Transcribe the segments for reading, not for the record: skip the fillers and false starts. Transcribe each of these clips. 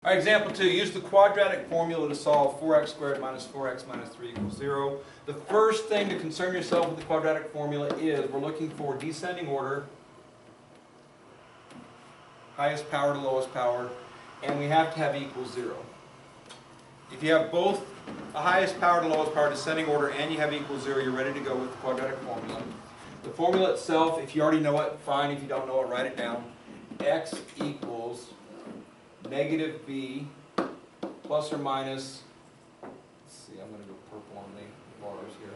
All right, example 2. Use the quadratic formula to solve 4x squared minus 4x minus 3 equals 0. The first thing to concern yourself with the quadratic formula is we're looking for descending order, highest power to lowest power, and we have to have equals 0. If you have both the highest power to lowest power descending order and you have equals 0, you're ready to go with the quadratic formula. The formula itself, if you already know it, fine. If you don't know it, write it down. X equals negative b plus or minus, let's see, I'm going to go purple on the bars here,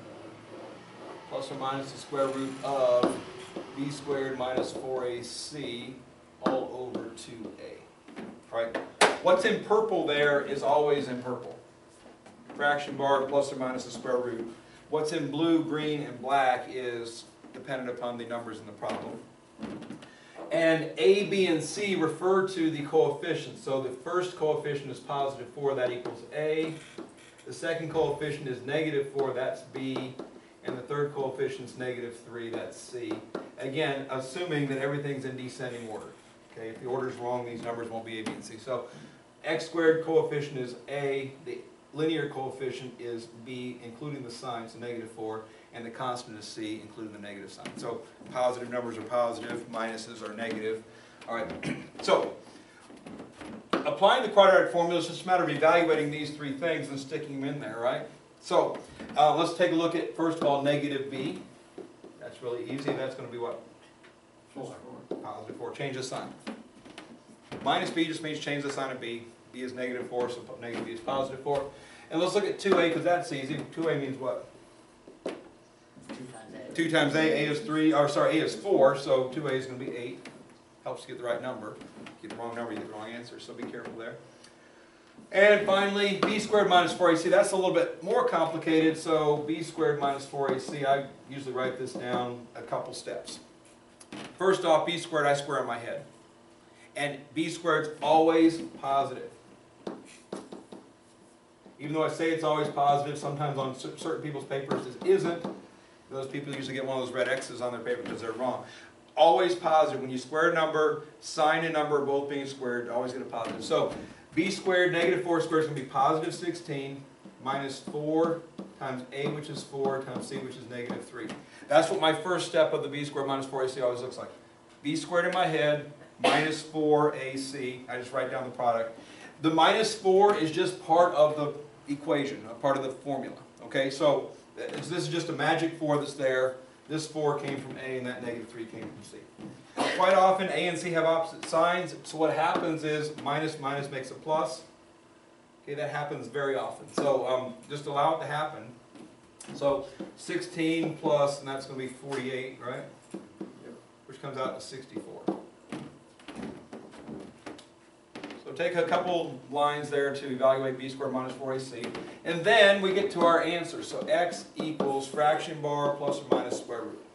plus or minus the square root of b squared minus 4ac all over 2a. All right. What's in purple there is always in purple. Fraction bar plus or minus the square root. What's in blue, green, and black is dependent upon the numbers in the problem. And A, B, and C refer to the coefficients. So the first coefficient is positive 4, that equals A. The second coefficient is negative 4, that's B. And the third coefficient is negative 3, that's C. Again, assuming that everything's in descending order. Okay, if the order is wrong, these numbers won't be A, B, and C. So x squared coefficient is A, the linear coefficient is B, including the sign, so negative 4, and the constant is C, including the negative sign. So positive numbers are positive, minuses are negative. All right, so applying the quadratic formula is just a matter of evaluating these three things and sticking them in there, right? So let's take a look at, first of all, negative B. That's really easy. That's going to be what? 4. Positive 4. Change the sign. Minus B just means change the sign of B. B is negative 4, so negative B is positive 4. And let's look at 2a because that's easy. 2a means what? 2 times A. A is 3, or sorry, A is 4, so 2a is going to be 8. Helps you get the right number. If you get the wrong number, you get the wrong answer, so be careful there. And finally, b squared minus 4ac. That's a little bit more complicated, so b squared minus 4ac. I usually write this down a couple steps. First off, b squared I square in my head. And b squared is always positive. Even though I say it's always positive, sometimes on certain people's papers it isn't. Those people usually get one of those red X's on their paper because they're wrong. Always positive. When you square a number, sign and number both being squared, always get a positive. So b squared, negative 4 squared is going to be positive 16 minus 4 times a, which is 4, times c, which is negative 3. That's what my first step of the b squared minus 4ac always looks like. B squared in my head, minus 4ac. I just write down the product. The minus 4 is just part of the equation, part of the formula. Okay, so this is just a magic 4 that's there. This 4 came from A and that negative 3 came from C. Quite often A and C have opposite signs, so what happens is minus minus makes a plus. Okay, that happens very often. So just allow it to happen. So 16 plus, and that's going to be 48, right? Which comes out to 64. So take a couple lines there to evaluate b squared minus 4ac. And then we get to our answer. So x equals fraction bar plus or minus square root.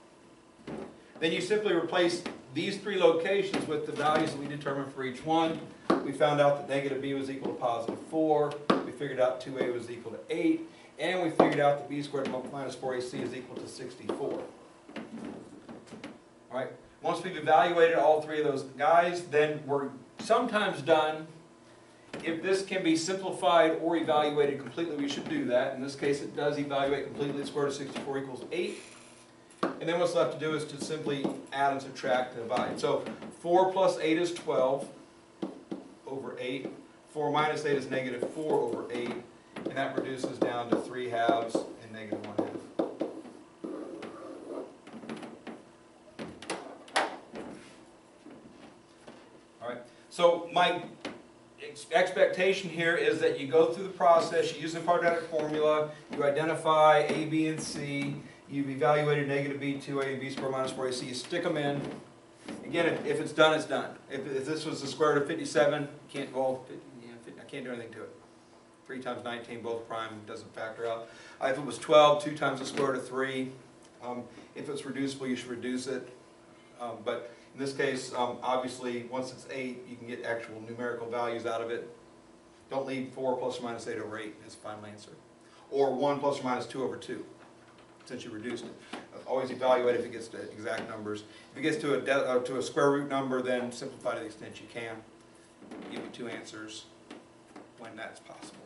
Then you simply replace these three locations with the values that we determined for each one. We found out that negative b was equal to positive 4. We figured out 2a was equal to 8. And we figured out that b squared minus 4ac is equal to 64. All right. Once we've evaluated all three of those guys, then we're sometimes done. If this can be simplified or evaluated completely, we should do that. In this case, it does evaluate completely. The square root of 64 equals 8. And then what's left to do is to simply add and subtract and divide. So 4 plus 8 is 12 over 8. 4 minus 8 is negative 4 over 8. And that reduces down to 3 halves and negative 1 half. So my expectation here is that you go through the process, you use the quadratic formula, you identify A, B, and C, you've evaluated negative b, 2a, and b squared minus 4ac, you stick them in. Again, if it's done, it's done. If this was the square root of 57, can't go, I can't do anything to it. 3 times 19, both prime, doesn't factor out. If it was 12, 2 times the square root of 3. If it's reducible, you should reduce it. But in this case, obviously, once it's 8, you can get actual numerical values out of it. Don't leave 4 plus or minus 8 over 8 as the final answer. Or 1 plus or minus 2 over 2, since you reduced it. Always evaluate if it gets to exact numbers. If it gets to a square root number, then simplify to the extent you can. Give you 2 answers. when that is possible.